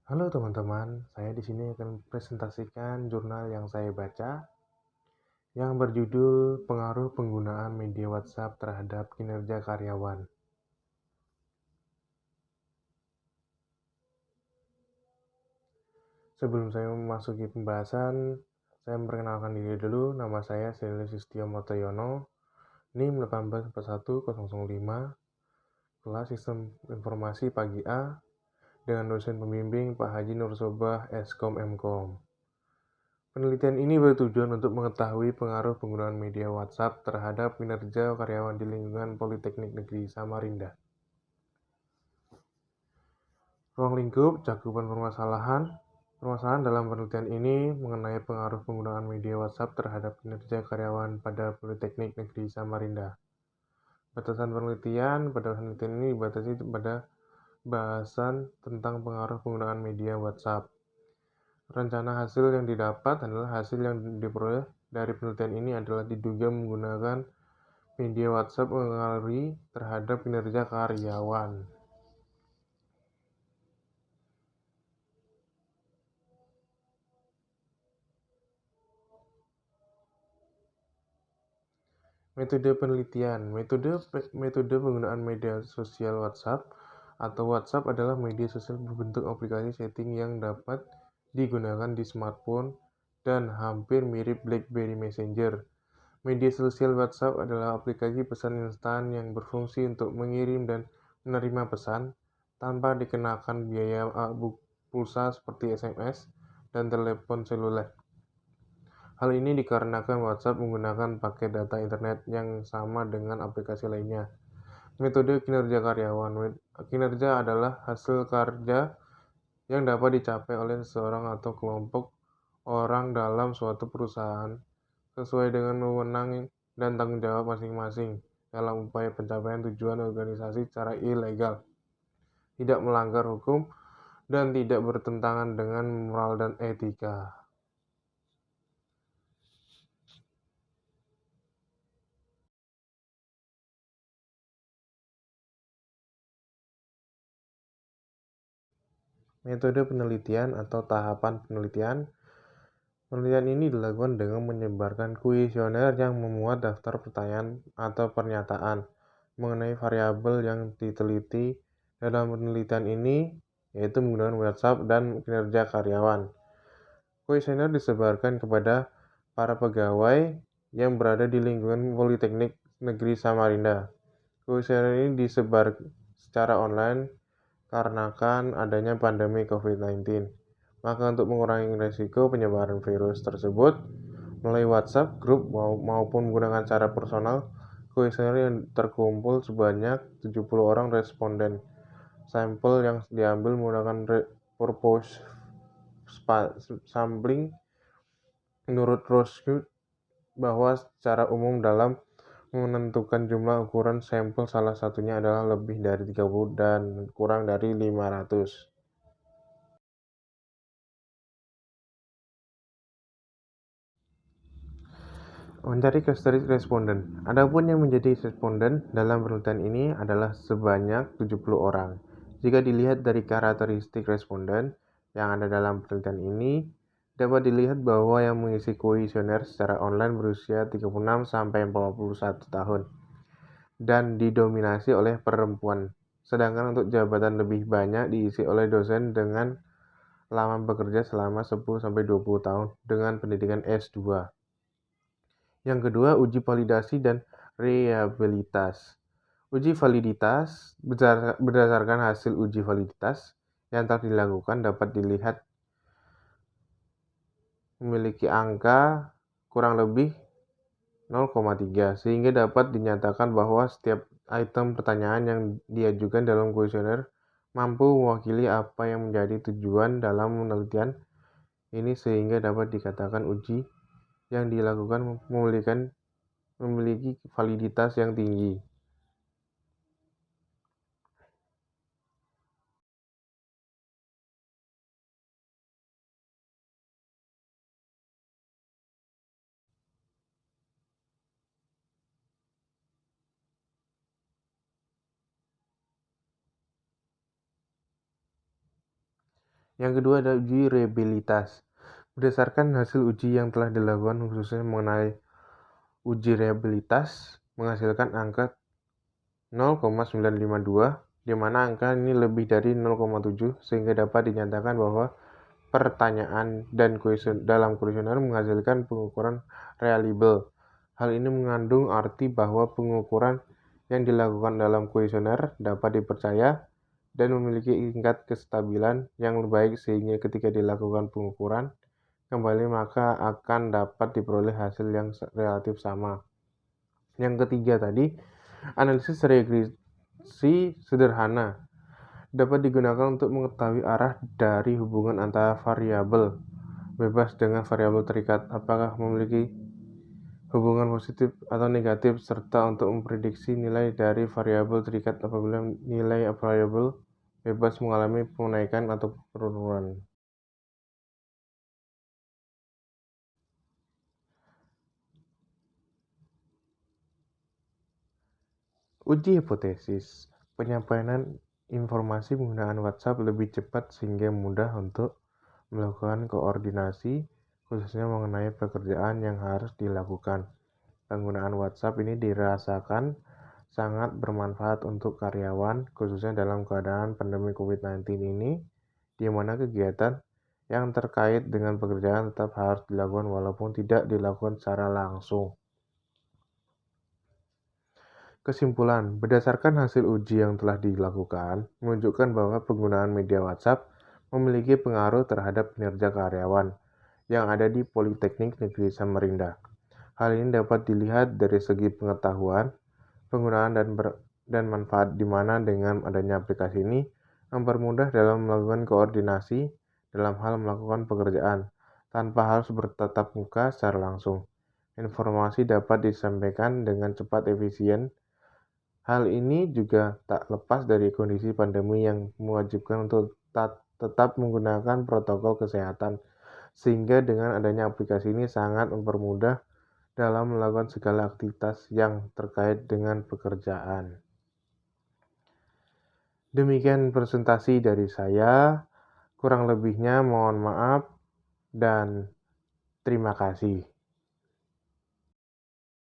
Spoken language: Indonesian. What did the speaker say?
Halo teman-teman, saya di sini akan presentasikan jurnal yang saya baca yang berjudul Pengaruh Penggunaan Media WhatsApp Terhadap Kinerja Karyawan. Sebelum saya memasuki pembahasan, saya memperkenalkan diri dulu. Nama saya Selius Istio Motoyono, NIM 1841005, kelas Sistem Informasi Pagi A, dengan dosen pembimbing Pak Haji Nursobah Eskom Mkom. Penelitian ini bertujuan untuk mengetahui pengaruh penggunaan media WhatsApp terhadap kinerja karyawan di lingkungan Politeknik Negeri Samarinda. Ruang lingkup cakupan permasalahan. Permasalahan dalam penelitian ini mengenai pengaruh penggunaan media WhatsApp terhadap kinerja karyawan pada Politeknik Negeri Samarinda. Batasan penelitian pada penelitian ini dibatasi pada bahasan tentang pengaruh penggunaan media WhatsApp. Rencana hasil yang didapat adalah hasil yang diperoleh dari penelitian ini adalah diduga menggunakan media WhatsApp mempengaruhi terhadap kinerja karyawan. Metode penelitian. Metode penggunaan media sosial WhatsApp atau WhatsApp adalah media sosial berbentuk aplikasi chatting yang dapat digunakan di smartphone dan hampir mirip BlackBerry Messenger. Media sosial WhatsApp adalah aplikasi pesan instan yang berfungsi untuk mengirim dan menerima pesan tanpa dikenakan biaya pulsa seperti SMS dan telepon seluler. Hal ini dikarenakan WhatsApp menggunakan paket data internet yang sama dengan aplikasi lainnya. Metode kinerja karyawan. Kinerja adalah hasil kerja yang dapat dicapai oleh seseorang atau kelompok orang dalam suatu perusahaan sesuai dengan wewenang dan tanggung jawab masing-masing dalam upaya pencapaian tujuan organisasi secara ilegal, tidak melanggar hukum, dan tidak bertentangan dengan moral dan etika. Metode penelitian atau tahapan penelitian. Penelitian ini dilakukan dengan menyebarkan kuesioner yang memuat daftar pertanyaan atau pernyataan mengenai variabel yang diteliti dalam penelitian ini, yaitu menggunakan WhatsApp dan kinerja karyawan. Kuesioner disebarkan kepada para pegawai yang berada di lingkungan Politeknik Negeri Samarinda. Kuesioner ini disebar secara online karena adanya pandemi COVID-19. Maka untuk mengurangi risiko penyebaran virus tersebut melalui WhatsApp grup maupun menggunakan cara personal, kuesioner yang terkumpul sebanyak 70 orang responden. Sampel yang diambil menggunakan purpose sampling. Menurut Roskut, bahwa secara umum dalam menentukan jumlah ukuran sampel salah satunya adalah lebih dari 30 dan kurang dari 500. Mencari karakteristik responden. Adapun yang menjadi responden dalam penelitian ini adalah sebanyak 70 orang. Jika dilihat dari karakteristik responden yang ada dalam penelitian ini, dapat dilihat bahwa yang mengisi kuesioner secara online berusia 36 sampai 41 tahun dan didominasi oleh perempuan. Sedangkan untuk jabatan lebih banyak diisi oleh dosen dengan lama bekerja selama 10 sampai 20 tahun dengan pendidikan S2. Yang kedua, uji validasi dan reliabilitas. Uji validitas berdasarkan hasil uji validitas yang telah dilakukan dapat dilihat memiliki angka kurang lebih 0,3 sehingga dapat dinyatakan bahwa setiap item pertanyaan yang diajukan dalam kuesioner mampu mewakili apa yang menjadi tujuan dalam penelitian ini sehingga dapat dikatakan uji yang dilakukan memiliki validitas yang tinggi. Yang kedua adalah uji reliabilitas. Berdasarkan hasil uji yang telah dilakukan khususnya mengenai uji reliabilitas menghasilkan angka 0,952, di mana angka ini lebih dari 0,7 sehingga dapat dinyatakan bahwa pertanyaan dan dalam kuesioner menghasilkan pengukuran reliable. Hal ini mengandung arti bahwa pengukuran yang dilakukan dalam kuesioner dapat dipercaya dan memiliki tingkat kestabilan yang baik sehingga ketika dilakukan pengukuran kembali maka akan dapat diperoleh hasil yang relatif sama. Yang ketiga tadi, analisis regresi sederhana dapat digunakan untuk mengetahui arah dari hubungan antara variabel bebas dengan variabel terikat, apakah memiliki hubungan positif atau negatif, serta untuk memprediksi nilai dari variabel terikat apabila nilai variabel bebas mengalami penaikan atau penurunan. Uji hipotesis. Penyampaian informasi menggunakan WhatsApp lebih cepat sehingga mudah untuk melakukan koordinasi, khususnya mengenai pekerjaan yang harus dilakukan. Penggunaan WhatsApp ini dirasakan sangat bermanfaat untuk karyawan, khususnya dalam keadaan pandemi COVID-19 ini, di mana kegiatan yang terkait dengan pekerjaan tetap harus dilakukan walaupun tidak dilakukan secara langsung. Kesimpulan, berdasarkan hasil uji yang telah dilakukan, menunjukkan bahwa penggunaan media WhatsApp memiliki pengaruh terhadap kinerja karyawan yang ada di Politeknik Negeri Samarinda. Hal ini dapat dilihat dari segi pengetahuan, penggunaan dan manfaat di mana dengan adanya aplikasi ini mempermudah dalam melakukan koordinasi dalam hal melakukan pekerjaan tanpa harus bertatap muka secara langsung. Informasi dapat disampaikan dengan cepat efisien. Hal ini juga tak lepas dari kondisi pandemi yang mewajibkan untuk tetap menggunakan protokol kesehatan, sehingga dengan adanya aplikasi ini sangat mempermudah dalam melakukan segala aktivitas yang terkait dengan pekerjaan. Demikian presentasi dari saya, kurang lebihnya mohon maaf dan terima kasih.